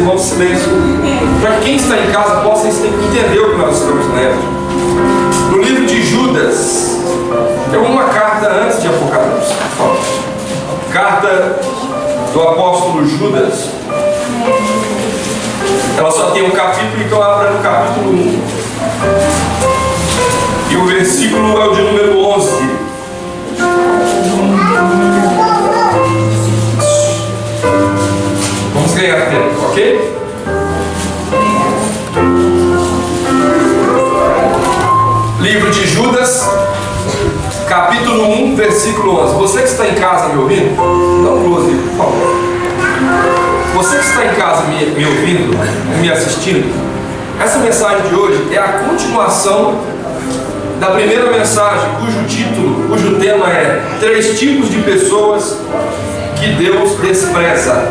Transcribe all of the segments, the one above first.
irmãos silêncio, para que quem está em casa possa entender o que nós estamos lendo. No livro de Judas, tem uma carta antes de Apocalipse, por favor. Carta do apóstolo Judas. Ela só tem um capítulo, então abra no capítulo 1. E o versículo é o de número 11. Vamos ganhar tempo, ok? Livro de Judas, capítulo 1, versículo 11. Você que está em casa me ouvindo, dá um close, por favor. Você que está em casa me ouvindo, me assistindo, essa mensagem de hoje é a continuação da primeira mensagem, cujo tema é 3 tipos de pessoas que Deus despreza.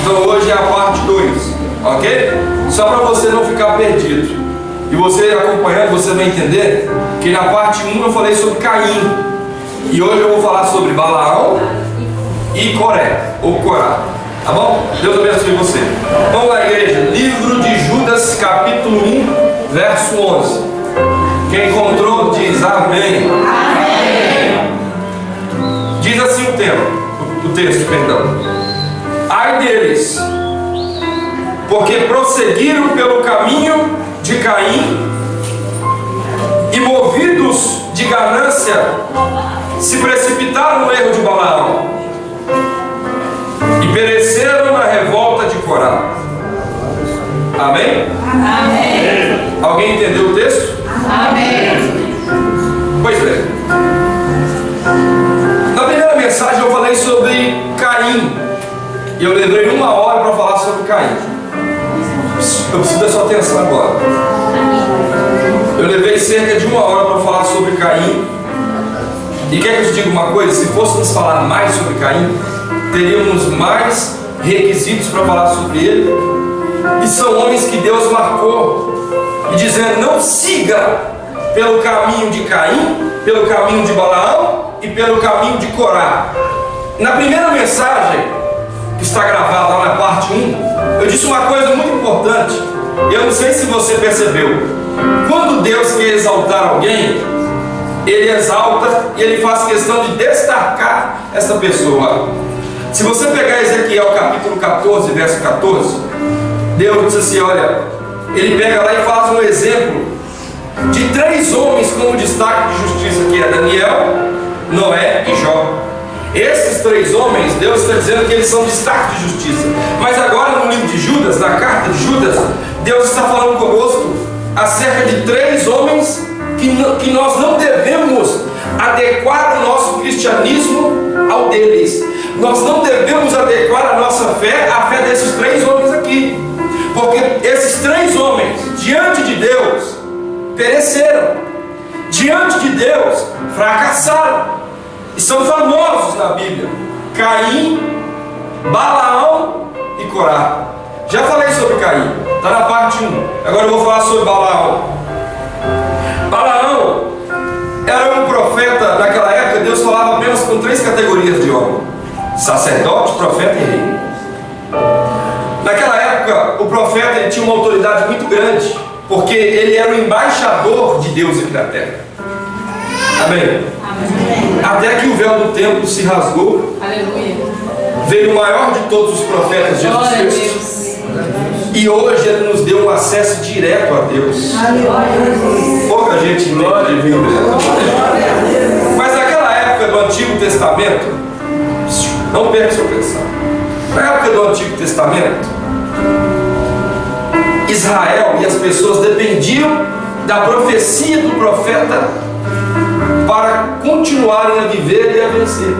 Então hoje é a parte 2, ok? Só para você não ficar perdido. E você acompanhando, você vai entender que na parte 1 eu falei sobre Caim. E hoje eu vou falar sobre Balaão e Coré, ou Corá. Tá bom? Deus abençoe você. Vamos lá, igreja. Livro de Judas, capítulo 1, verso 11. Quem encontrou diz amém. Amém. Diz assim o texto, perdão. Ai deles, porque prosseguiram pelo caminho de Caim e, movidos de ganância, se precipitaram no erro de Balaão e pereceram na revolta de Corá. Amém? Amém. Alguém entendeu o texto? Amém. Pois bem. Na primeira mensagem eu falei sobre Caim e eu levei 1 hora para falar sobre Caim. Eu preciso da sua atenção agora. Eu levei cerca de 1 hora para falar sobre Caim. E quer que eu te diga uma coisa? Se fôssemos falar mais sobre Caim, teríamos mais requisitos para falar sobre ele. E são homens que Deus marcou, e dizendo: não siga pelo caminho de Caim, pelo caminho de Balaão e pelo caminho de Corá. Na primeira mensagem, que está gravada lá na parte 1, eu disse uma coisa muito importante. Eu não sei se você percebeu. Quando Deus quer exaltar alguém, Ele exalta e Ele faz questão de destacar essa pessoa. Se você pegar Ezequiel capítulo 14, verso 14, Deus diz assim, olha, Ele pega lá e faz um exemplo de 3 homens como destaque de justiça, que é Daniel, Noé e Jó. Esses 3 homens, Deus está dizendo que eles são destaque de justiça. Mas agora no livro de Judas, na carta de Judas, Deus está falando conosco acerca de 3 homens que nós não devemos adequar o nosso cristianismo ao deles. Nós não devemos adequar a nossa fé à fé desses 3 homens aqui, porque esses 3 homens, diante de Deus, pereceram, diante de Deus, fracassaram, e são famosos na Bíblia: Caim, Balaão e Corá. Já falei sobre Caim, está na parte 1. Agora eu vou falar sobre Balaão. Balaão era um profeta. Naquela época Deus falava apenas com 3 categorias de homem: sacerdote, profeta e rei. Naquela época o profeta ele tinha uma autoridade muito grande, porque ele era o embaixador de Deus aqui na terra. Amém? Amém. Até que o véu do templo se rasgou. Aleluia. Veio o maior de todos os profetas, Jesus Cristo. E hoje Ele nos deu um acesso direto a Deus. Pouca gente entende, viu? Mas naquela época do Antigo Testamento, não perca seu pensar. Na época do Antigo Testamento, Israel e as pessoas dependiam da profecia do profeta para continuarem a viver e a vencer.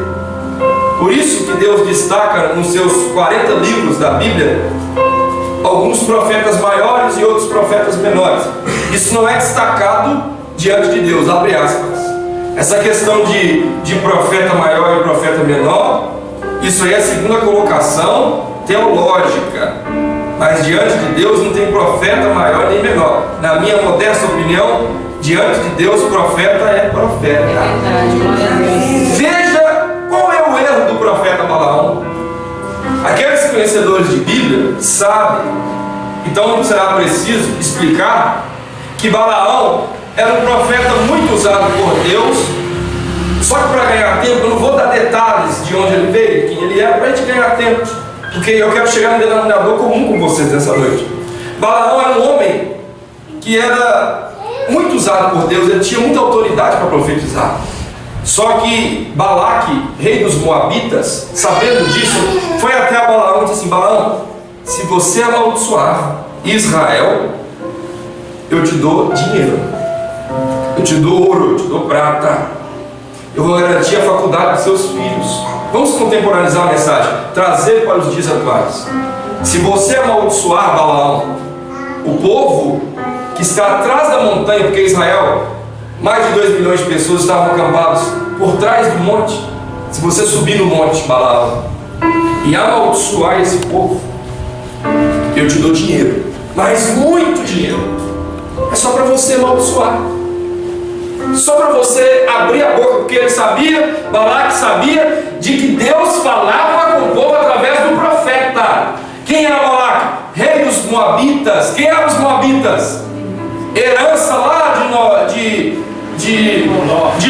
Por isso que Deus destaca nos seus 40 livros da Bíblia alguns profetas maiores e outros profetas menores. Isso não é destacado diante de Deus, abre aspas. Essa questão de profeta maior e profeta menor, isso aí é a segunda colocação teológica. Mas diante de Deus não tem profeta maior nem menor. Na minha modesta opinião, diante de Deus, profeta é profeta. Veja qual é o erro do profeta Balaão. Aqueles conhecedores de Bíblia sabem, então não será preciso explicar, que Balaão era um profeta muito usado por Deus. Só que para ganhar tempo, eu não vou dar detalhes de onde ele veio, quem ele era, para a gente ganhar tempo, porque eu quero chegar no denominador comum com vocês nessa noite. Balaão era um homem que era muito usado por Deus, ele tinha muita autoridade para profetizar. Só que Balaque, rei dos Moabitas, sabendo disso, foi até a Balaão e disse assim: Balaão, se você amaldiçoar Israel, eu te dou dinheiro, eu te dou ouro, eu te dou prata, eu vou garantir a faculdade dos seus filhos. Vamos contemporaneizar a mensagem, trazer para os dias atuais. Se você amaldiçoar Balaão, o povo que está atrás da montanha, porque Israel, mais de 2 milhões de pessoas estavam acampados por trás do monte. Se você subir no monte Balaão e amaldiçoar esse povo, eu te dou dinheiro, mas muito dinheiro. É só para você amaldiçoar, só para você abrir a boca, porque ele sabia, Balaque sabia, de que Deus falava com o povo através do profeta. Quem era Balaque? Rei dos Moabitas. Quem eram os Moabitas? Herança lá de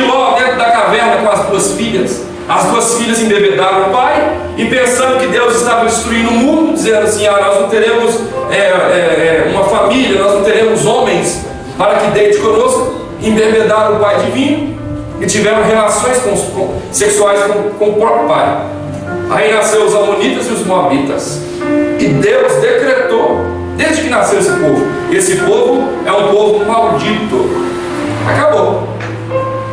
Ló, dentro da caverna com as 2 filhas. As 2 filhas embebedaram o pai, e pensando que Deus estava destruindo o mundo, dizendo assim: nós não teremos uma família, nós não teremos homens para que deite conosco, embebedaram o pai divino e tiveram relações sexuais com o próprio pai. Aí nasceu os Amonitas e os Moabitas, e Deus decretou, desde que nasceu esse povo é um povo maldito. Acabou.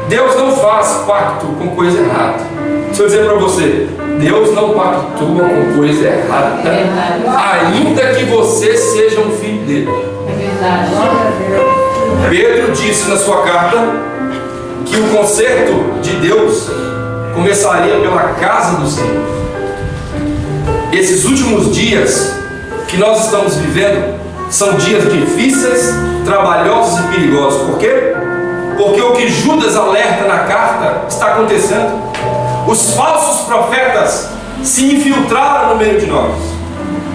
Deus não faz pacto com coisa errada. Deixa eu dizer para você, Deus não pactua com coisa errada, ainda que você seja um filho dele. Pedro disse na sua carta que o conserto de Deus começaria pela casa do Senhor. Esses últimos dias que nós estamos vivendo são dias difíceis, trabalhosos e perigosos. Por quê? Porque o que Judas alerta na carta está acontecendo. Os falsos profetas se infiltraram no meio de nós.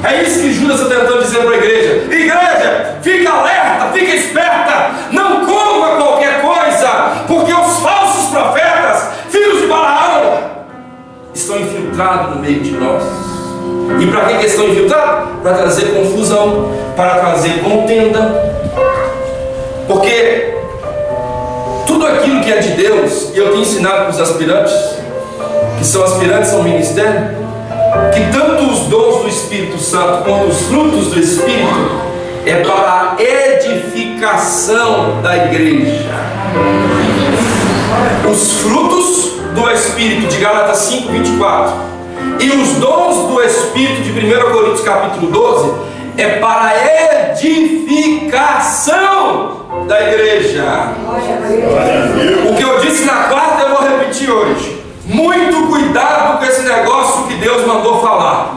É isso que Judas está tentando dizer para a igreja: igreja, fica alerta, fica esperta, não coma qualquer coisa, porque os falsos profetas, filhos de Balaão, estão infiltrados no meio de nós. E para que estão infiltrados? Para trazer confusão, para trazer contenda. Porque tudo aquilo que é de Deus, e eu tenho ensinado para os aspirantes, que são aspirantes ao ministério, que tanto os dons do Espírito Santo quanto os frutos do Espírito é para a edificação da igreja. Os frutos do Espírito de Gálatas 5:24 e os dons do Espírito de 1 Coríntios capítulo 12 é para a edificação da igreja. O que eu disse na quarta eu vou repetir hoje. Muito cuidado com esse negócio que Deus mandou falar.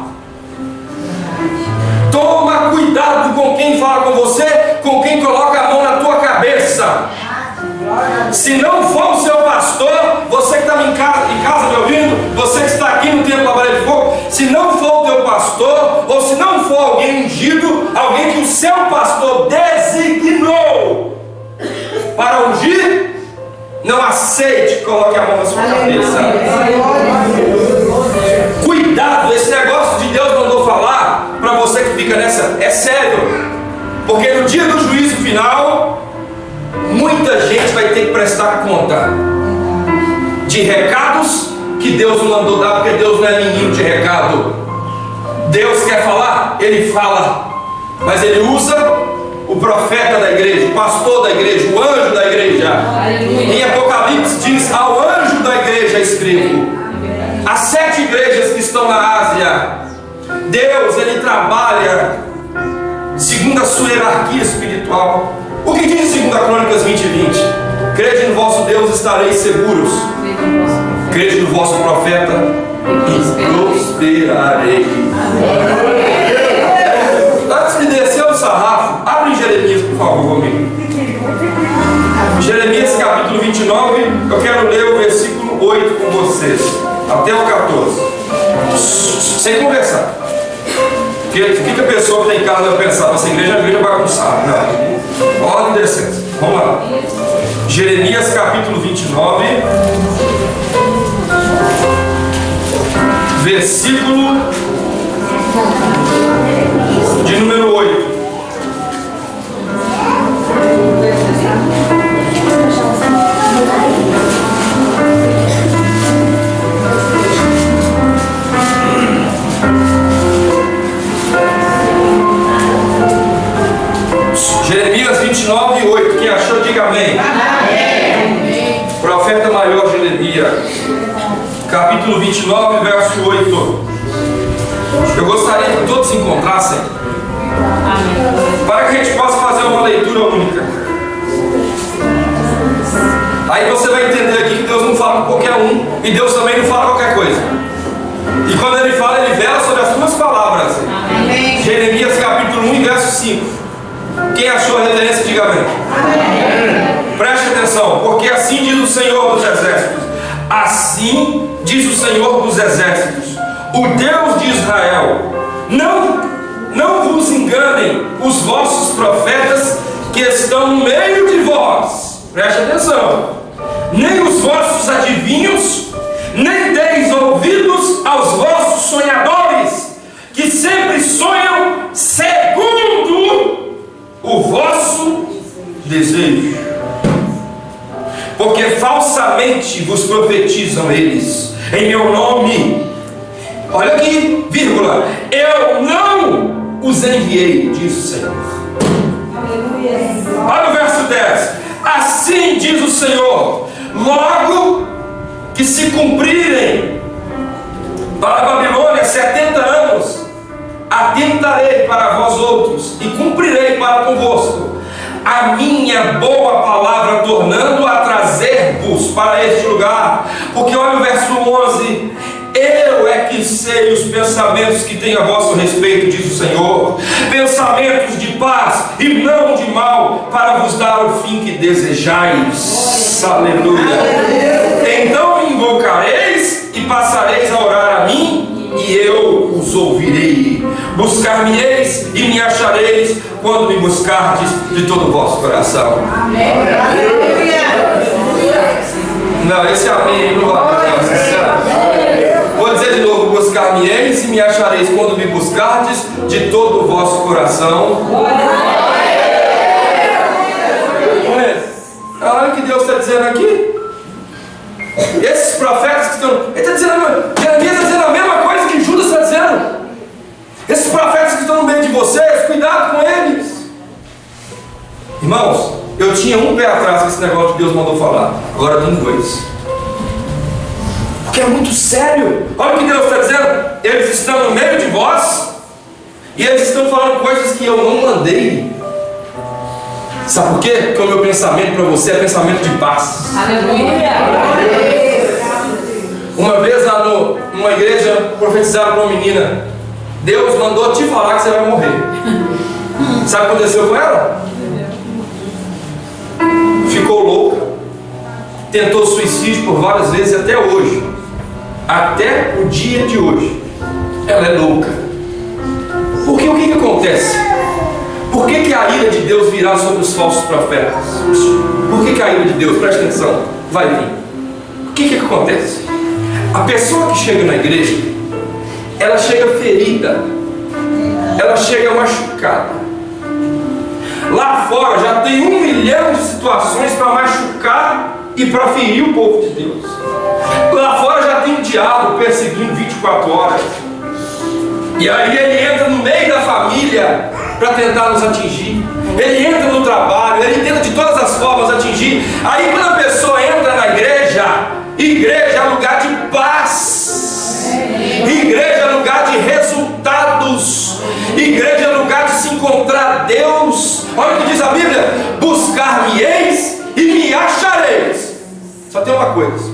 Toma cuidado com quem fala com você, com quem coloca a mão na tua cabeça. Se não for o seu pastor, você que está em casa me ouvindo, você que está aqui no templo da Barra de Fogo, se não for o teu pastor, ou se não for alguém ungido, alguém que o seu pastor designou para ungir, não aceite, coloque a mão na sua cabeça. Cuidado, esse negócio de Deus mandou falar para você que fica nessa, é sério, porque no dia do juízo final, muita gente vai ter que prestar conta de recados que Deus não mandou dar, porque Deus não é menino de recado. Deus quer falar, Ele fala, mas Ele usa o profeta da igreja, o pastor da igreja, o anjo da igreja. Em Apocalipse diz: ao anjo da igreja escrevo. As 7 igrejas que estão na Ásia, Deus, Ele trabalha segundo a sua hierarquia espiritual. O que diz 2 Crônicas 20:20? Crede no vosso Deus, estareis seguros. Crede no vosso profeta e prosperarei. Antes de descer o sarrafo, abre em Jeremias, por favor, comigo. Jeremias capítulo 29, eu quero ler o versículo 8 com vocês, até o 14. Sem conversar. Porque o que a pessoa que tem em casa vai pensar? Nossa igreja é uma igreja bagunçada. Não. Ordem e decência. Vamos lá. Jeremias capítulo 29, versículo de número 8. Jeremias 29, 8. Quem achou, diga amém. Amém. Profeta maior Jeremias, capítulo 29, verso 8. Eu gostaria que todos se encontrassem, para que a gente possa fazer uma leitura única. Aí você vai entender aqui que Deus não fala com qualquer um, e Deus também não fala qualquer coisa. E quando Ele fala, Ele vela sobre as suas palavras. Amém. Jeremias capítulo 1, verso 5. Quem achou a referência, diga amém. Amém. Preste atenção, porque assim diz o Senhor dos Exércitos. Assim diz o Senhor dos Exércitos, o Deus de Israel: não vos enganem os vossos profetas que estão no meio de vós. Preste atenção. Nem os vossos adivinhos, nem deis ouvidos aos vossos sonhadores, que sempre sonham segundo o vosso desejo. Porque falsamente vos profetizam eles em meu nome. Olha aqui, vírgula. Eu não os enviei, diz o Senhor. Olha o verso 10. Assim diz o Senhor: logo que se cumprirem para a Babilônia 70 anos, atentarei para vós outros e cumprirei para convosco a minha boa palavra, tornando a trazer-vos para este lugar. Porque olha o verso 11: eu é que sei os pensamentos que tenho a vosso respeito, diz o Senhor, pensamentos de paz e não de mal, para vos dar o fim que desejais. Aleluia. Então me invocareis e passareis a orar a mim, e eu os ouvirei. Buscar-me-eis e me achareis, quando me buscardes de todo o vosso coração. Amém. Não, esse amém não vai. Vou dizer de novo: buscar-me-eis e me achareis, quando me buscardes de todo o vosso coração. Olha o que Deus está dizendo aqui. Esses profetas que estão... Ele está dizendo, Jeremias está dizendo a mesma coisa que Judas está dizendo. Esses profetas que estão no meio de vocês, cuidado com eles. Irmãos, eu tinha um pé atrás com esse negócio que Deus mandou falar. Agora eu tenho dois. Porque é muito sério. Olha o que Deus está dizendo. Eles estão no meio de vós e eles estão falando coisas que eu não mandei. Sabe por quê? Porque o meu pensamento para você é pensamento de paz. Aleluia. Uma vez lá numa igreja profetizaram para uma menina: Deus mandou te falar que você vai morrer. Sabe o que aconteceu com ela? Ficou louca, tentou suicídio por várias vezes até hoje. Até o dia de hoje ela é louca. Porque o que acontece? Por que a ira de Deus virá sobre os falsos profetas? Por que a ira de Deus? Presta atenção, vai vir. O que acontece? A pessoa que chega na igreja, ela chega ferida, ela chega machucada. Lá fora já tem 1 milhão de situações para machucar e para ferir o povo de Deus. Lá fora já tem um diabo perseguindo 24 horas. E aí ele entra no meio da família para tentar nos atingir. Ele entra no trabalho, ele tenta de todas as formas atingir. Aí quando a pessoa entra na igreja, igreja é lugar de paz, igreja é lugar de resultados, igreja é lugar de se encontrar Deus. Olha o que diz a Bíblia: buscar-me-eis e me achareis. Só tem uma coisa: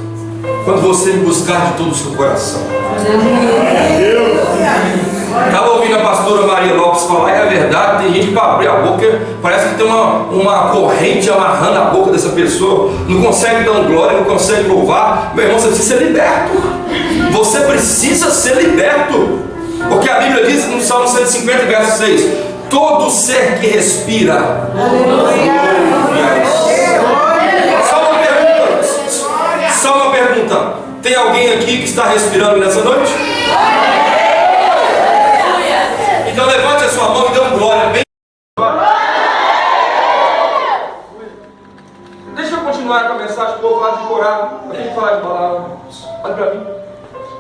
quando você me buscar de todo o seu coração. Estava ouvindo a pastora Maria Lopes falar, e é verdade, tem gente que para abrir a boca parece que tem uma corrente amarrando a boca dessa pessoa, não consegue dar glória, não consegue louvar. Meu irmão, você precisa ser liberto. Você precisa ser liberto. Porque a Bíblia diz no Salmo 150, verso 6: todo ser que respira. Só uma pergunta. Tem alguém aqui que está respirando nessa noite? Então levante a sua mão e dê um glória bem. Deixa eu continuar com a mensagem, que eu vou falar de Corá. Eu tenho que falar de Balaão. Olha para mim.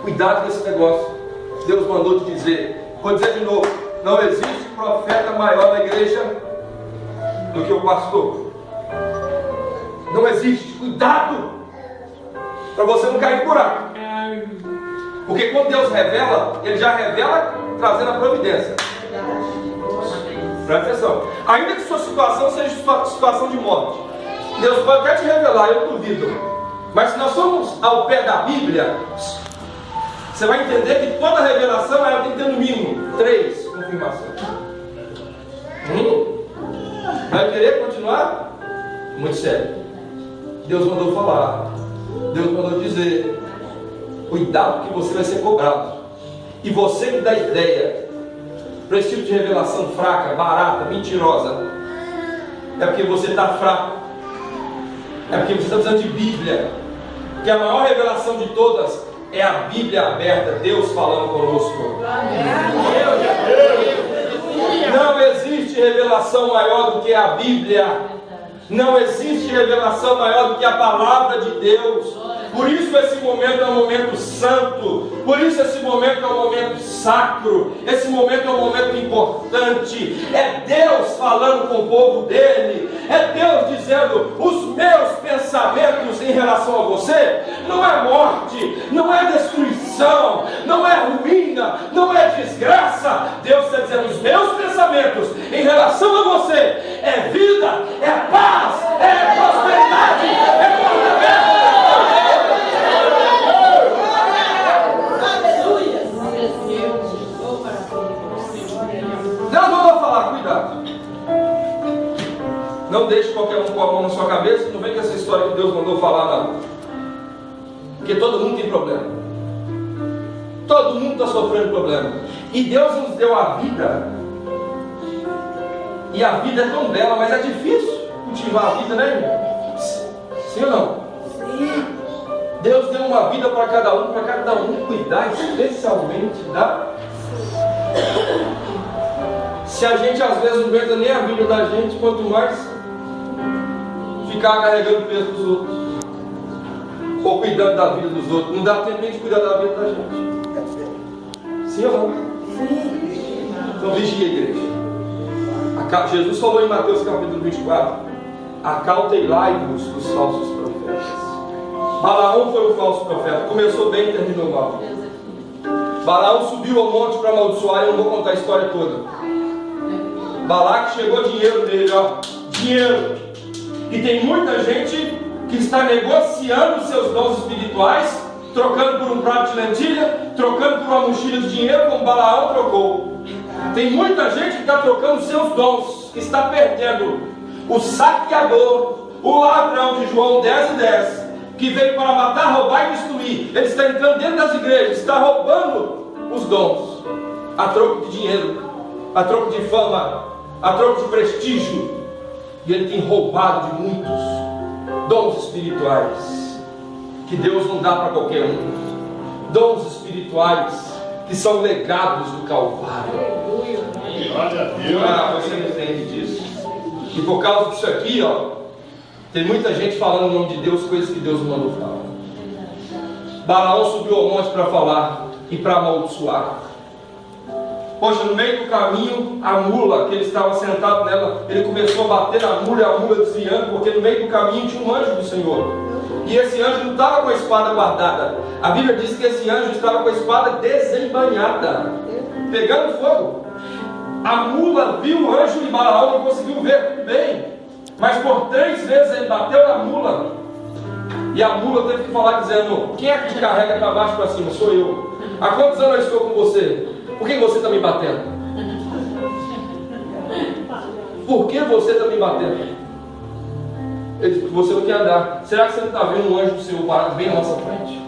Cuidado com esse negócio. Deus mandou te dizer. Vou dizer de novo. Não existe profeta maior na igreja do que o pastor. Não existe. Cuidado para você não cair no buraco. Porque quando Deus revela, Ele já revela trazendo a providência. Presta atenção. Ainda que sua situação seja situação de morte, Deus pode até te revelar, eu duvido. Mas se nós somos ao pé da Bíblia, você vai entender que toda revelação ela tem que ter no mínimo 3 confirmações. Vai querer continuar? Muito sério. Deus mandou falar. Deus mandou dizer. Cuidado que você vai ser cobrado. E você me dá ideia para esse tipo de revelação fraca, barata, mentirosa. É porque você está fraco. É porque você está precisando de Bíblia. Que a maior revelação de todas é a Bíblia aberta, Deus falando conosco. Não existe revelação maior do que a Bíblia. Não existe revelação maior do que a palavra de Deus. Por isso esse momento é um momento santo. Por isso esse momento é um momento sacro. Esse momento é um momento importante. É Deus falando com o povo dele. É Deus dizendo: os meus pensamentos em relação a você não é morte, não é destruição, não é ruína, não é desgraça. Deus está dizendo: os meus pensamentos em relação a você é vida, é paz, é prosperidade, é confiança. Deus mandou falar, cuidado. Não deixe qualquer um com a mão na sua cabeça. Não vem com essa história que Deus mandou falar, não. Porque todo mundo tem problema. Todo mundo está sofrendo problema. E Deus nos deu a vida. E a vida é tão bela, mas é difícil cultivar a vida, né, irmão? Sim ou não? Sim. Deus deu uma vida para cada um cuidar especialmente da. Se a gente às vezes não aguenta nem a vida da gente, quanto mais ficar carregando o peso dos outros, ou cuidando da vida dos outros. Não dá tempo nem de cuidar da vida da gente. Sim ou não? Sim. Então vigia, igreja. Jesus falou em Mateus capítulo 24: acautelai-vos dos falsos profetas. Balaão foi um falso profeta. Começou bem e terminou mal. Balaão subiu ao monte para amaldiçoar. Eu não vou contar a história toda. Balaque chegou dinheiro nele, ó. Dinheiro. E tem muita gente que está negociando seus dons espirituais, trocando por um prato de lentilha, trocando por uma mochila de dinheiro, como Balaão trocou. Tem muita gente que está trocando seus dons, que está perdendo. O saqueador, o ladrão de João 10:10, que veio para matar, roubar e destruir, ele está entrando dentro das igrejas, está roubando os dons, a troco de dinheiro, a troco de fama, a troco de prestígio. E ele tem roubado de muitos dons espirituais, que Deus não dá para qualquer um. Dons espirituais que são legados do Calvário. Ah, você não entende disso. E por causa disso aqui, ó, tem muita gente falando o nome de Deus, coisas que Deus não mandou falar. Balaão subiu ao monte para falar e para amaldiçoar. Poxa, no meio do caminho, a mula, que ele estava sentado nela, ele começou a bater na mula e a mula desviando, porque no meio do caminho tinha um anjo do Senhor. E esse anjo não estava com a espada guardada. A Bíblia diz que esse anjo estava com a espada desembainhada, pegando fogo. A mula viu o anjo e Balaão não conseguiu ver, tudo bem. Mas por 3 vezes ele bateu na mula. E a mula teve que falar dizendo: quem é que carrega para baixo e para cima? Sou eu. Há quantos anos eu estou com você? Por que você está me batendo? Por que você está me batendo? Ele disse: você não quer andar. Será que você não está vendo um anjo do Senhor parado bem na nossa frente?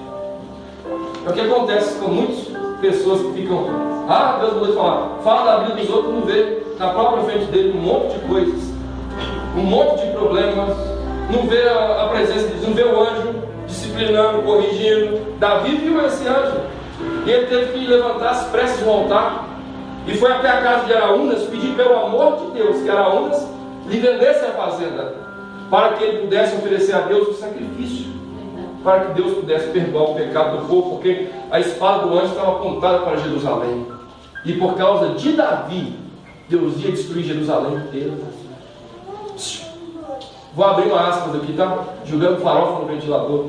É o que acontece com muitas pessoas que ficam Ah, Deus mandou falar. Fala da vida dos outros, não vê na própria frente dele um monte de coisas, um monte de problemas. Não vê a presença de Deus, não vê o anjo disciplinando, corrigindo. Davi viu esse anjo. E ele teve que levantar as preces no altar. E foi até a casa de Araúnas pedir pelo amor de Deus que Araúnas lhe vendesse a fazenda, para que ele pudesse oferecer a Deus o sacrifício, para que Deus pudesse perdoar o pecado do povo, porque a espada do anjo estava apontada para Jerusalém. E por causa de Davi, Deus ia destruir Jerusalém inteira. Vou abrir uma aspas aqui, tá? Jogando farofa no ventilador.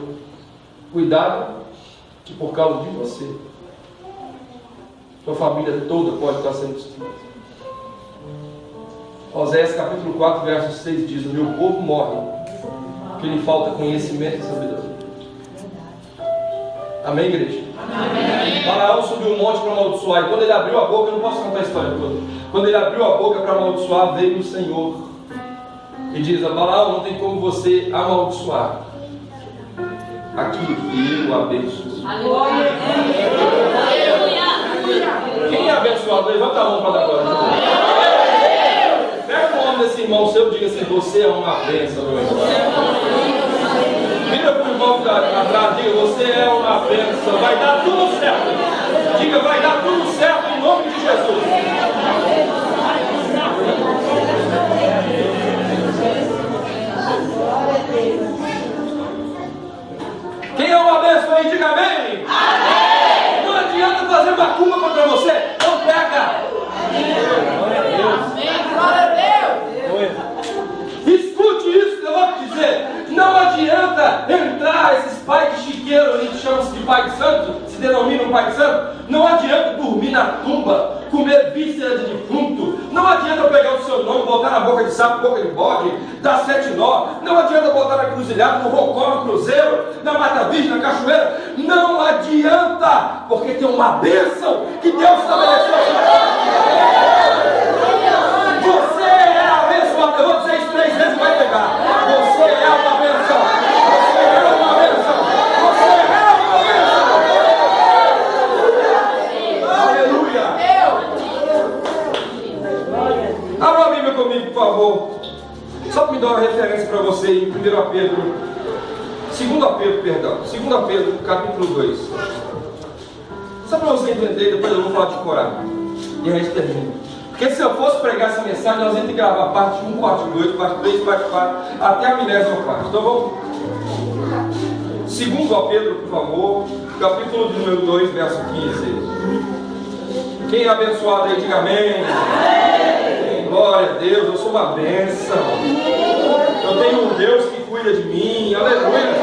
Cuidado, que por causa de você, sua família toda pode estar sendo destruída. Oséias capítulo 4, verso 6 diz: o meu povo morre, porque lhe falta conhecimento e sabedoria. Amém, igreja? Amém. Balaão subiu um monte para amaldiçoar, e quando ele abriu a boca, eu não posso contar a história toda. Quando ele abriu a boca para amaldiçoar, veio o Senhor e diz: Balaão, não tem como você amaldiçoar aquilo que eu abençoo. Aleluia. Quem é abençoado? Levanta a mão para dar glória. Pega o nome desse irmão seu e diga assim: você é uma bênção, meu irmão. Vira para o irmão que está atrás, diga: você é uma bênção. Vai dar tudo certo. Diga: vai dar tudo certo em nome de Jesus. Quem é uma bênção aí, diga amém. Amém. Não adianta fazer macumba contra você. Não pega. Glória a Deus. Glória a Deus. Escute isso que eu vou te dizer. Não adianta entrar esses pais de chiqueiro, a gente chama-se de pai de santo, se denomina um pai de santo. Não adianta dormir na tumba, comer vísceras de defunto. Não adianta pegar o seu nome, botar na boca de sapo, boca de bode, dar 7 nó. Não adianta botar na cruzilhada, no rocó, no cruzeiro, na mata virgem, na cachoeira. Não adianta, porque tem uma bênção que Deus estabeleceu. Você é abençoado. Eu vou dizer isso 3 vezes e vai pegar. Você é uma bênção. Você é uma bênção. Você é uma bênção. Aleluia. Abra a Bíblia comigo, por favor. Só para me dar uma referência para você em 2 Pedro, capítulo 2. Só para você entender, depois eu vou falar de Corá. E aí a gente termina. Porque se eu fosse pregar essa mensagem, nós íamos gravar parte 1, parte 2, parte 3, parte 4, até a 40ª parte. Então vamos. 2 Pedro, por favor, capítulo de número 2, verso 15. Quem é abençoado aí, diga amém. Amém. Glória a Deus, eu sou uma bênção. Eu tenho um Deus que cuida de mim. Aleluia.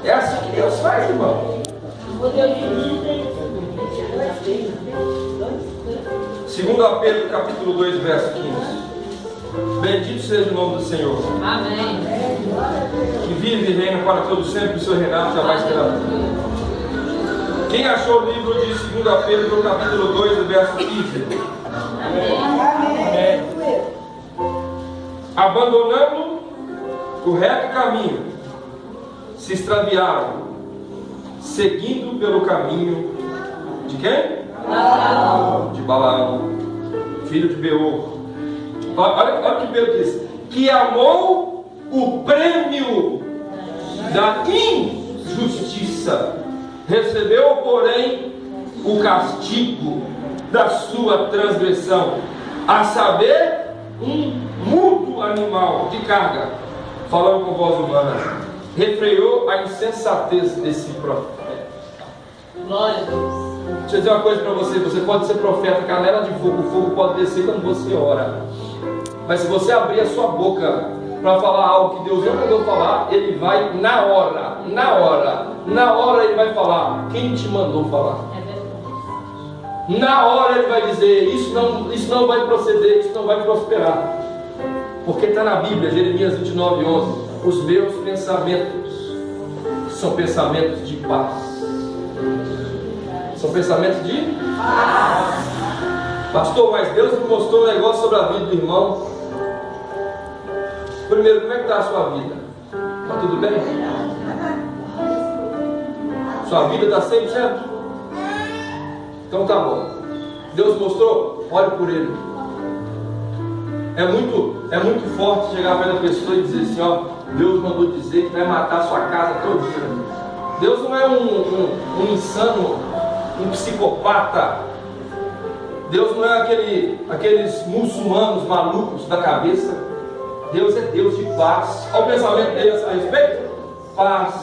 É assim que Deus faz, irmão. 2 Pedro capítulo 2, verso 15. Bendito seja o nome do Senhor. Amém. Que vive e reina para todo sempre, o seu reinado jamais terá fim. Quem achou o livro de 2 Pedro capítulo 2, verso 15? Amém. Abandonando o reto caminho, se extraviaram, seguindo pelo caminho de quem? Balaão. De Balaão, filho de Beor. Olha o que Pedro diz: que amou o prêmio da injustiça, recebeu, porém, o castigo da sua transgressão, a saber, um mudo animal de carga, falando com voz humana, refreou a insensatez desse profeta. Glória a Deus. Deixa eu dizer uma coisa para você: você pode ser profeta, canela de fogo, o fogo pode descer quando você ora. Mas se você abrir a sua boca para falar algo que Deus não mandou falar, Ele vai na hora Ele vai falar quem te mandou falar. Na hora Ele vai dizer: isso não vai proceder, isso não vai prosperar. Porque está na Bíblia, Jeremias 29, 11: os meus pensamentos são pensamentos de paz. São pensamentos de paz. Pastor, mas Deus me mostrou um negócio sobre a vida do irmão. Primeiro, como é que está a sua vida? Está tudo bem? Sua vida está 100%? Então tá bom. Deus mostrou? Olhe por ele. É muito forte chegar perto da pessoa e dizer assim, ó, Deus mandou dizer que vai matar a sua casa todo dia. Deus não é um insano, um psicopata. Deus não é aqueles muçulmanos malucos da cabeça. Deus é Deus de paz. Olha o pensamento dele a seu respeito. Paz.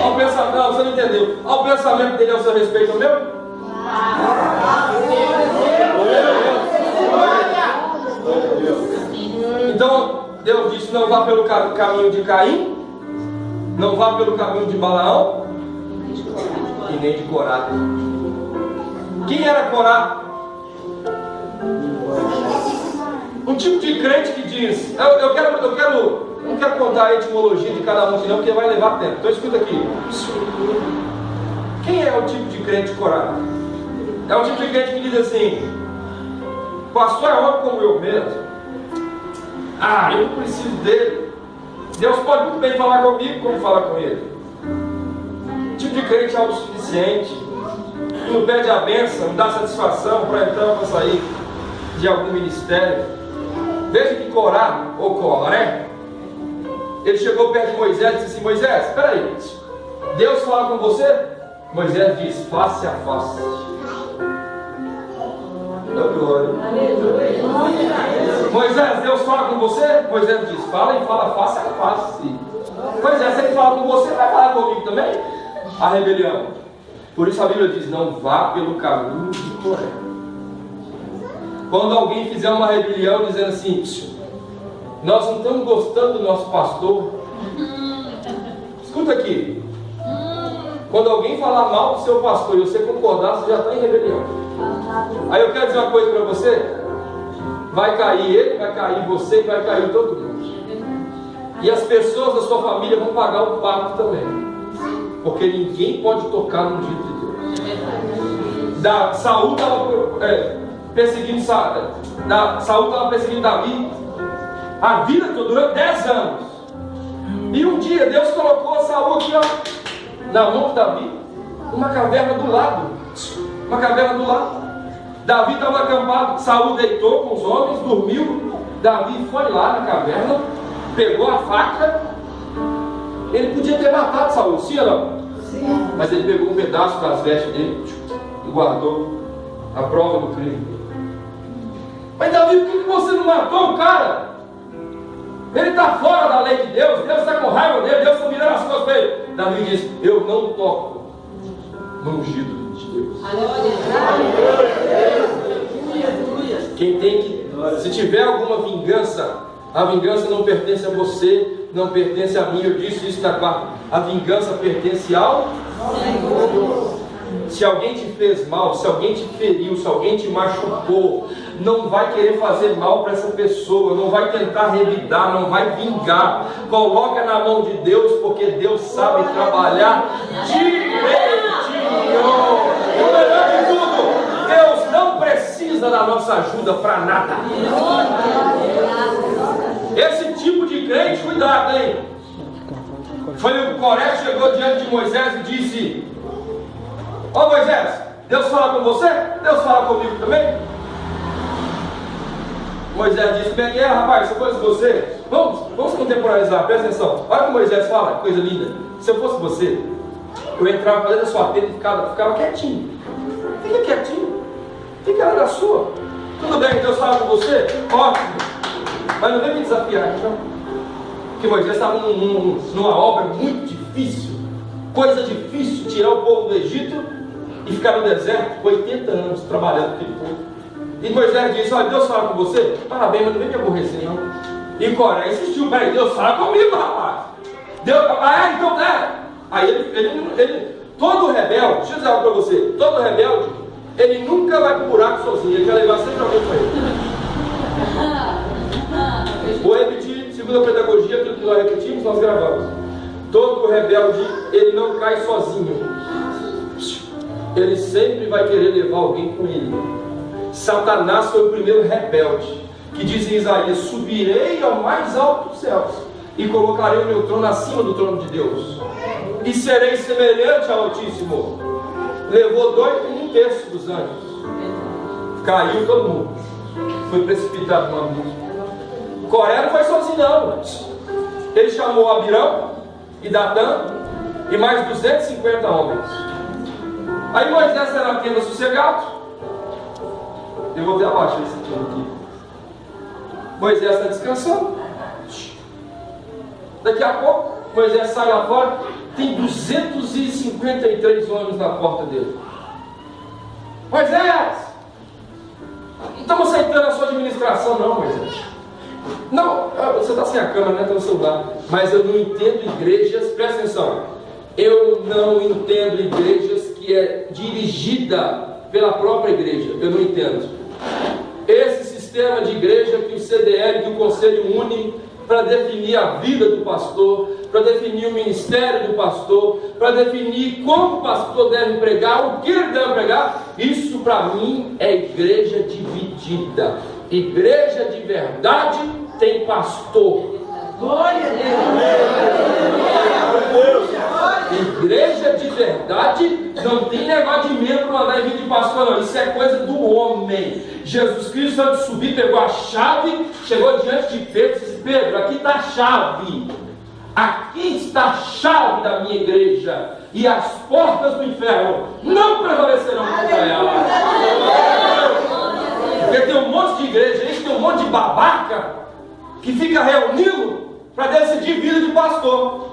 Olha o pensamento, não, você não entendeu. Olha o pensamento dele a seu respeito, o meu? Então, Deus disse, não vá pelo caminho de Caim, não vá pelo caminho de Balaão, e nem de Corá. Quem era Corá? Um tipo de crente que diz, eu não quero contar a etimologia de cada um, senão porque vai levar tempo. Então escuta aqui. Quem é o tipo de crente Corá? É o tipo de crente que diz assim, pastor é homem como eu mesmo. Ah, eu não preciso dele. Deus pode muito bem falar comigo como falar com ele. Tipo de crente autossuficiente, que não pede a bênção, não dá satisfação para entrar para sair de algum ministério. Veja que Corá, ou Coré, ele chegou perto de Moisés e disse assim, Moisés, espera aí, Deus fala com você? Moisés diz, face a face. Moisés, Deus fala com você? Moisés diz, fala e fala face a face. Moisés, se ele fala com você, vai falar comigo também? A rebelião. Por isso a Bíblia diz, não vá pelo caminho de Coré. Quando alguém fizer uma rebelião dizendo assim, nós não estamos gostando do nosso pastor. Escuta aqui. Quando alguém falar mal do seu pastor e você concordar, você já está em rebelião. Aí eu quero dizer uma coisa para você. Vai cair ele, vai cair você e vai cair todo mundo. E as pessoas da sua família vão pagar o pato também. Porque ninguém pode tocar no ungido de Deus. Saul estava perseguindo Davi a vida toda, durante 10 anos. E um dia Deus colocou Saul aqui, ó, na mão de Davi, uma caverna do lado. Uma caverna do lado. Davi estava acampado, Saul deitou com os homens, dormiu. Davi foi lá na caverna, pegou a faca. Ele podia ter matado Saul, sim ou não? Sim. Mas ele pegou um pedaço das vestes dele e guardou a prova do crime. Mas Davi, por que você não matou o cara? Ele está fora da lei de Deus, Deus está com raiva dele, Deus está virando as costas para ele. Davi diz, eu não toco no ungido de Deus. Quem tem que, se tiver alguma vingança, a vingança não pertence a você, não pertence a mim. Eu disse isso na quarta. A vingança pertence ao Senhor. Se alguém te fez mal, se alguém te feriu, se alguém te machucou, não vai querer fazer mal para essa pessoa, não vai tentar revidar, não vai vingar. Coloca na mão de Deus, porque Deus sabe trabalhar direitinho. E o melhor de tudo, Deus não precisa da nossa ajuda para nada. Esse tipo de crente, cuidado, hein? Foi o Coré que chegou diante de Moisés e disse: ó Moisés, Deus fala com você? Deus fala comigo também? Moisés disse: como é que é, rapaz? Se eu fosse você, vamos contemporaneizar, presta atenção. Olha como Moisés fala, que coisa linda. Se eu fosse você, eu entrava para dentro da sua tenda e ficava quietinho. Fica quietinho, fica lá na sua. Tudo bem, Deus fala com você? Ótimo. Mas não vem me desafiar, não. Porque Moisés estava numa obra muito difícil. Coisa difícil, tirar o povo do Egito e ficar no deserto 80 anos trabalhando aquele povo. E Moisés disse: olha, Deus fala com você? Parabéns, mas não vem me aborrecer, não. E Coré insistiu: bem, Deus fala comigo, rapaz. Deus, então é. Aí ele, todo rebelde, deixa eu dizer algo para você: todo rebelde, ele nunca vai para o buraco sozinho, ele quer levar sempre alguém para ele. Vou repetir, segundo a pedagogia, aquilo que nós repetimos, nós gravamos. Todo rebelde, ele não cai sozinho. Ele sempre vai querer levar alguém com ele. Satanás foi o primeiro rebelde, que diz em Isaías: subirei ao mais alto dos céus e colocarei o meu trono acima do trono de Deus, e serei semelhante ao Altíssimo. Levou 2 minutos 1/3 dos anjos. Caiu todo mundo. Foi precipitado no abismo. Coré não foi sozinho não. Ele chamou Abirão e Datã e mais 250 homens. Aí Moisés está na tenda sossegado. Eu vou ver abaixo esse aqui. Moisés está descansando. Daqui a pouco, Moisés sai lá fora. Tem 253 homens na porta dele. Moisés! Não estamos aceitando a sua administração, não, Moisés. Não, você está sem a câmera, né? Está no celular. Mas eu não entendo igrejas, presta atenção. Eu não entendo igrejas que é dirigida pela própria igreja. Eu não entendo. Esse sistema de igreja que o CDL, que o Conselho une para definir a vida do pastor, para definir o ministério do pastor, para definir como o pastor deve pregar, o que ele deve pregar, isso para mim é igreja dividida. Igreja de verdade tem pastor. Glória a Deus. Igreja de verdade não tem negócio de membro mandar em vida de pastor, não. Isso é coisa do homem. Jesus Cristo, antes de subir, pegou a chave, chegou diante de Pedro e disse: Pedro, aqui está a chave. Aqui está a chave da minha igreja. E as portas do inferno não prevalecerão contra ela. Porque tem um monte de igreja aí, tem um monte de babaca que fica reunindo para decidir vida de pastor.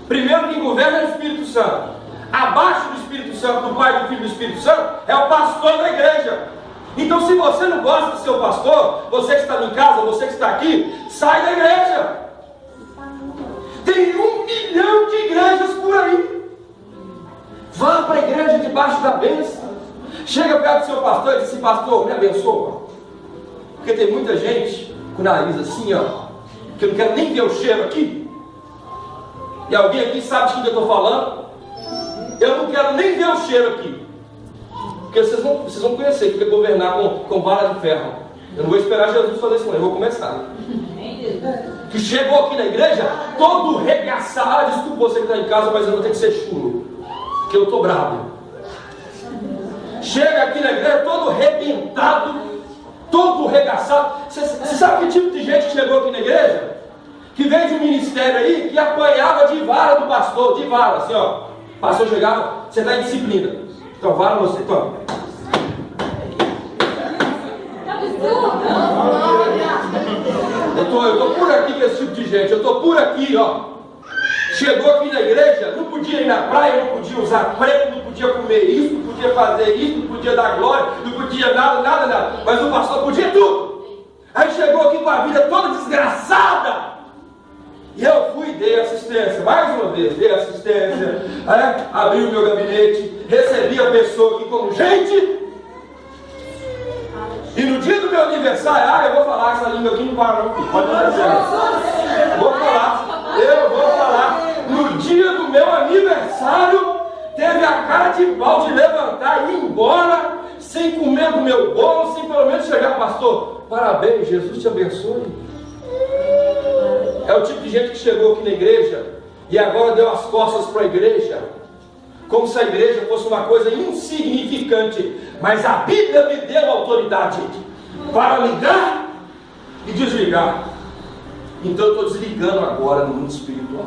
Primeiro quem governa é o Espírito Santo. Abaixo do Espírito Santo, do Pai, do Filho e do Espírito Santo, é o pastor da igreja. Então, se você não gosta do seu pastor, você que está em casa, você que está aqui, sai da igreja. Tem 1 milhão de igrejas por aí. Vá para a igreja debaixo da bênção. Chega perto do seu pastor e diz assim: pastor, me abençoa. Porque tem muita gente com o nariz assim, ó, que eu não quero nem ver o cheiro aqui. E alguém aqui sabe de quem eu estou falando? Eu não quero nem ver o cheiro aqui. Porque vocês vão conhecer, que é governar com vara de ferro. Eu não vou esperar Jesus fazer isso, não. Eu vou começar. Que chegou aqui na igreja, todo regaçado. Desculpa você que está em casa, mas eu vou ter que ser chulo. Porque eu estou bravo. Chega aqui na igreja, todo arrebentado, todo regaçado. Você sabe que tipo de gente que chegou aqui na igreja? Que veio de um ministério aí, que apanhava de vara do pastor, de vara, assim ó. O pastor chegava: você está em disciplina. Então, vara você, toma. Eu estou por aqui com esse tipo de gente. Eu estou por aqui, ó. Chegou aqui na igreja, não podia ir na praia, não podia usar preto, não podia comer isso, não podia fazer isso, não podia dar glória, não podia nada. Mas o pastor podia tudo. Aí chegou aqui com a vida toda desgraçada. E eu fui e dei assistência, mais uma vez, dei assistência, abri o meu gabinete, recebi a pessoa aqui como gente. E no dia do meu aniversário, eu vou falar, essa língua aqui não para não, pode dizer. Eu vou falar. No dia do meu aniversário, teve a cara de pau de levantar e ir embora, sem comer do meu bolo, sem pelo menos chegar: pastor, parabéns, Jesus te abençoe. É o tipo de gente que chegou aqui na igreja e agora deu as costas para a igreja, como se a igreja fosse uma coisa insignificante. Mas a Bíblia me deu autoridade para ligar e desligar. Então eu estou desligando agora no mundo espiritual.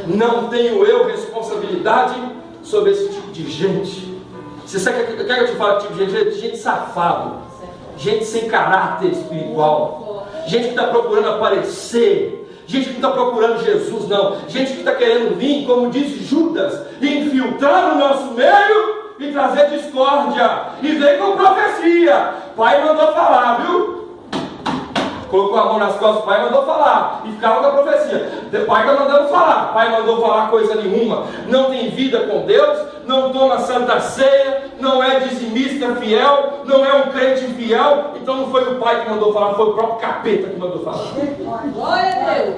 Não tenho eu responsabilidade sobre esse tipo de gente. Você sabe o que eu te falo? Tipo de gente? Gente safado, gente sem caráter espiritual, gente que está procurando aparecer, gente que não está procurando Jesus, não. Gente que está querendo vir, como disse Judas, infiltrar no nosso meio e trazer discórdia. E vem com profecia. Pai mandou falar, viu? Colocou a mão nas costas, o pai mandou falar. E ficava com a profecia. O pai está mandando falar. O pai mandou falar coisa nenhuma. Não tem vida com Deus, não toma santa ceia, não é dizimista fiel, não é um crente fiel. Então não foi o pai que mandou falar, foi o próprio capeta que mandou falar. Glória a Deus.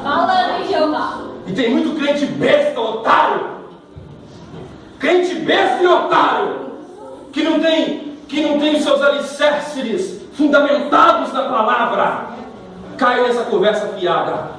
Fala em Jeová. E tem muito crente besta, otário. Crente besta e otário. Que não tem os seus alicerces fundamentados na palavra. Cai nessa conversa fiada.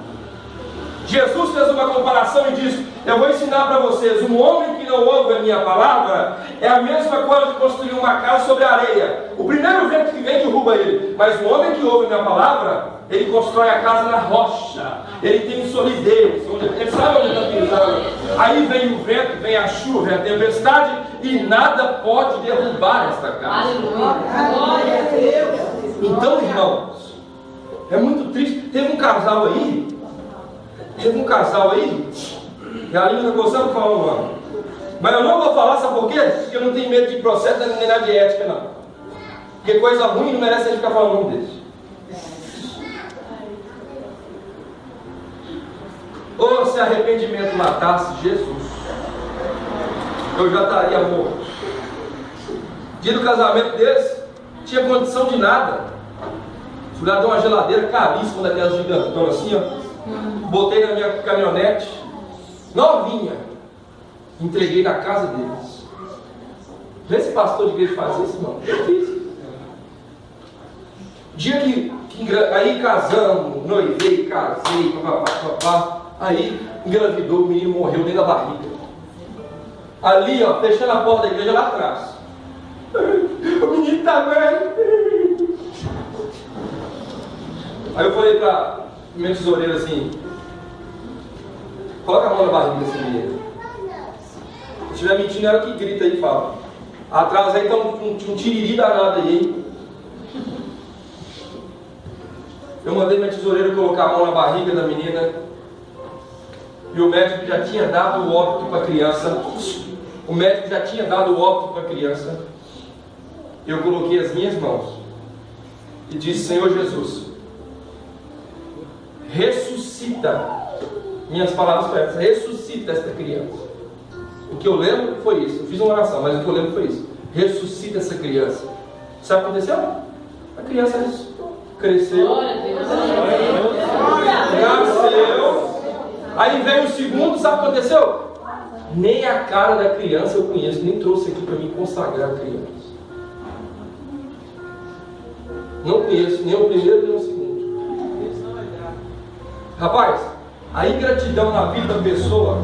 Jesus fez uma comparação e disse: eu vou ensinar para vocês, um homem que não ouve a minha palavra é a mesma coisa que construir uma casa sobre a areia. O primeiro vento que vem derruba ele, mas o homem que ouve a minha palavra, ele constrói a casa na rocha, ele tem solidez, ele sabe onde está pisando. Aí vem o vento, vem a chuva, vem a tempestade, e nada pode derrubar esta casa. Glória a Deus. Então, irmãos, é muito triste. Teve um casal aí, e a língua está gostando de falar o nome. Mas eu não vou falar, sabe por quê? Porque eu não tenho medo de processo nem nada de ética, não. Porque coisa ruim não merece a gente ficar falando o nome deles. Ou se arrependimento matasse Jesus, eu já estaria morto. Dia do casamento deles, tinha condição de nada. Fui lá dar uma geladeira caríssima daquelas gigantonas assim, ó. Botei na minha caminhonete, novinha, entreguei na casa deles. Vê se pastor de igreja faz isso, irmão. Eu fiz. Dia que aí casamos, noivei, casei, papapá. Aí engravidou, o menino morreu dentro da barriga. Ali, ó, fechando a porta da igreja lá atrás. O menino tá velho. Aí eu falei pra minha tesoureira assim: coloca a mão na barriga desse menino. Se estiver mentindo, ela que grita aí e fala. Atrás aí tá um tiriri danado aí, hein? Eu mandei minha tesoureira colocar a mão na barriga da menina. E o médico já tinha dado o óbito para a criança. O médico já tinha dado o óbito para a criança. Eu coloquei as minhas mãos e disse: Senhor Jesus, ressuscita. Minhas palavras foram essas: ressuscita esta criança. O que eu lembro foi isso. Eu fiz uma oração, mas o que eu lembro foi isso: ressuscita essa criança. Sabe o que aconteceu? A criança ressuscitou, cresceu, nasceu. Aí veio o segundo, sabe o que aconteceu? Nem a cara da criança eu conheço, nem trouxe aqui para mim consagrar a criança. Não conheço nem o primeiro nem o segundo. Rapaz, a ingratidão na vida da pessoa,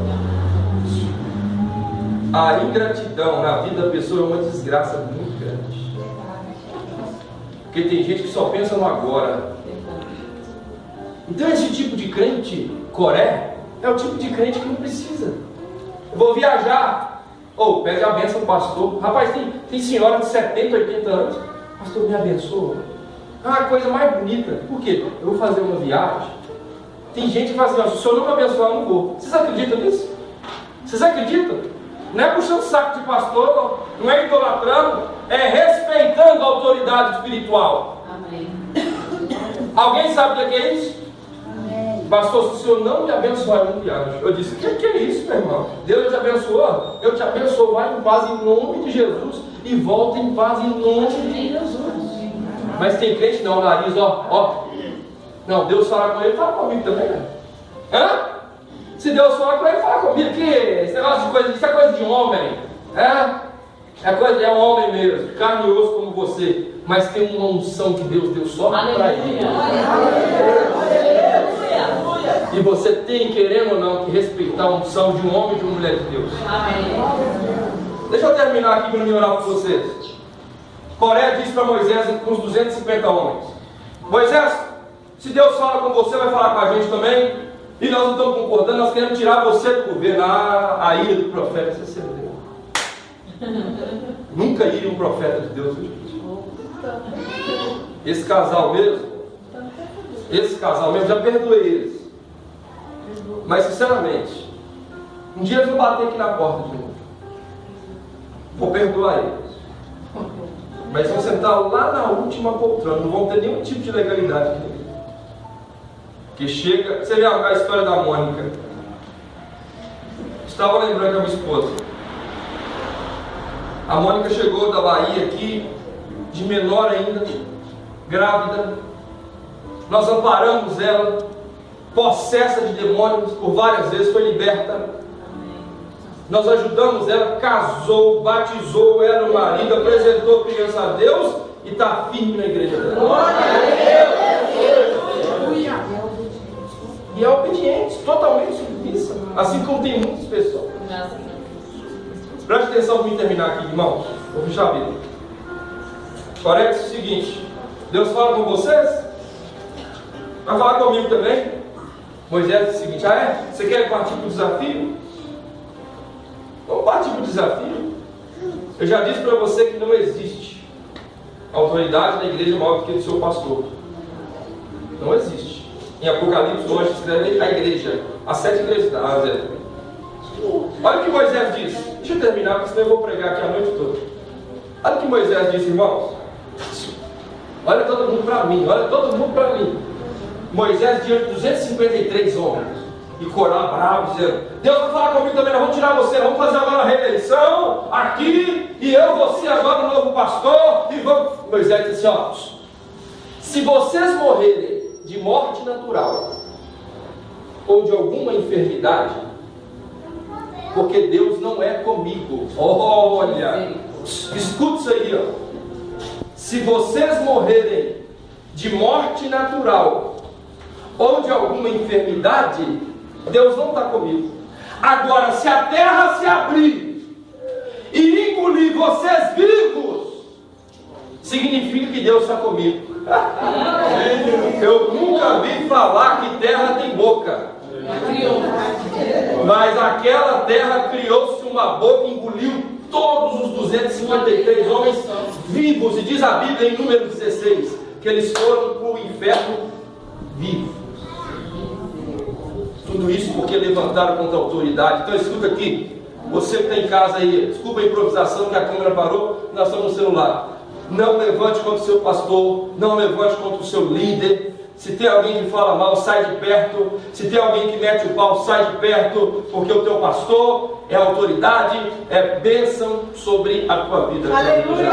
é uma desgraça muito grande. Porque tem gente que só pensa no agora. Então esse tipo de crente, Coré, é o tipo de crente que não precisa. Eu vou viajar. Pede a bênção do pastor. Rapaz, tem senhora de 70, 80 anos. Pastor, me abençoa. É uma coisa mais bonita. Por quê? Eu vou fazer uma viagem. Tem gente que fala assim: se o senhor não me abençoar, eu não vou. Vocês acreditam nisso? Vocês acreditam? Não é puxando saco de pastor, não é idolatrando, é respeitando a autoridade espiritual. Amém. Alguém sabe o que é isso? Pastor, se o senhor não me abençoar, eu não viajo. Eu disse: o que é isso, meu irmão? Deus te abençoou? Eu te abençoo, vai em paz em nome de Jesus e volta em paz em nome de Jesus. Mas tem crente não, nariz, ó. Não, Deus fala com ele, fala comigo também, né? Se Deus fala com ele, fala comigo. Que esse negócio de coisa, isso é coisa de homem. É um homem mesmo, carne e osso como você. Mas tem uma unção que Deus deu só para ele. E você tem, querendo ou não, que respeitar a unção de um homem e de uma mulher de Deus. Deixa eu terminar aqui para me orar com vocês. Coré disse para Moisés com os 250 homens: Moisés, se Deus fala com você, vai falar com a gente também. E nós não estamos concordando, nós queremos tirar você do governo. A ira do profeta se acendeu. Nunca iria um profeta de Deus. Esse casal mesmo, já perdoei eles. Mas sinceramente, um dia eles vão bater aqui na porta de novo. Vou perdoar eles. Mas vão sentar lá na última poltrona, não vão ter nenhum tipo de legalidade aqui. Que chega, você vê a história da Mônica. Estava lembrando da minha esposa. A Mônica chegou da Bahia aqui, de menor ainda, grávida. Nós amparamos ela, possessa de demônios por várias vezes, foi liberta. Nós ajudamos ela, casou, batizou, era o marido, apresentou a criança a Deus e está firme na igreja dela. Glória a Deus! E é obediente, totalmente Assim como tem muitas pessoas. Preste atenção para mim terminar aqui, irmãos. Vou fechar a Bíblia. Parece o seguinte: Deus fala com vocês? Vai falar comigo também? Moisés disse o seguinte: ah é? Você quer partir para o desafio? Vamos partir para o desafio. Eu já disse para você que não existe autoridade na igreja maior do que do seu pastor. Não existe. Em Apocalipse hoje escreve a igreja, as 7 igrejas da Ásia. Olha o que Moisés disse. Deixa eu terminar, porque senão eu vou pregar aqui a noite toda. Olha o que Moisés disse, irmãos. Olha todo mundo para mim, olha todo mundo para mim. Moisés diante de 253 homens e Corá bravo, dizendo: Deus vai falar comigo também, nós vamos tirar você, vamos fazer agora a reeleição aqui, e eu vou ser agora o novo pastor, e vamos. Moisés disse: ó, se vocês morrerem de morte natural ou de alguma enfermidade, porque Deus não é comigo. Olha, escuta isso aí, ó. Se vocês morrerem de morte natural ou de alguma enfermidade, Deus não está comigo. Agora, se a terra se abrir e engolir vocês vivos, significa que Deus está comigo. Eu nunca vi falar que terra tem boca, mas aquela terra criou-se uma boca e engoliu todos os 253 homens vivos. E diz a Bíblia em número 16 que eles foram para o inferno vivos. Tudo isso porque levantaram contra a autoridade. Então escuta aqui, você que está em casa aí, desculpa a improvisação que a câmera parou, nós estamos no celular. Não levante contra o seu pastor, não levante contra o seu líder. Se tem alguém que fala mal, sai de perto. Se tem alguém que mete o pau, sai de perto, porque o teu pastor é autoridade, é bênção sobre a tua vida. Aleluia!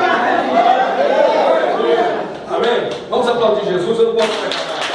Amém? Vamos aplaudir Jesus, eu não posso pegar mais.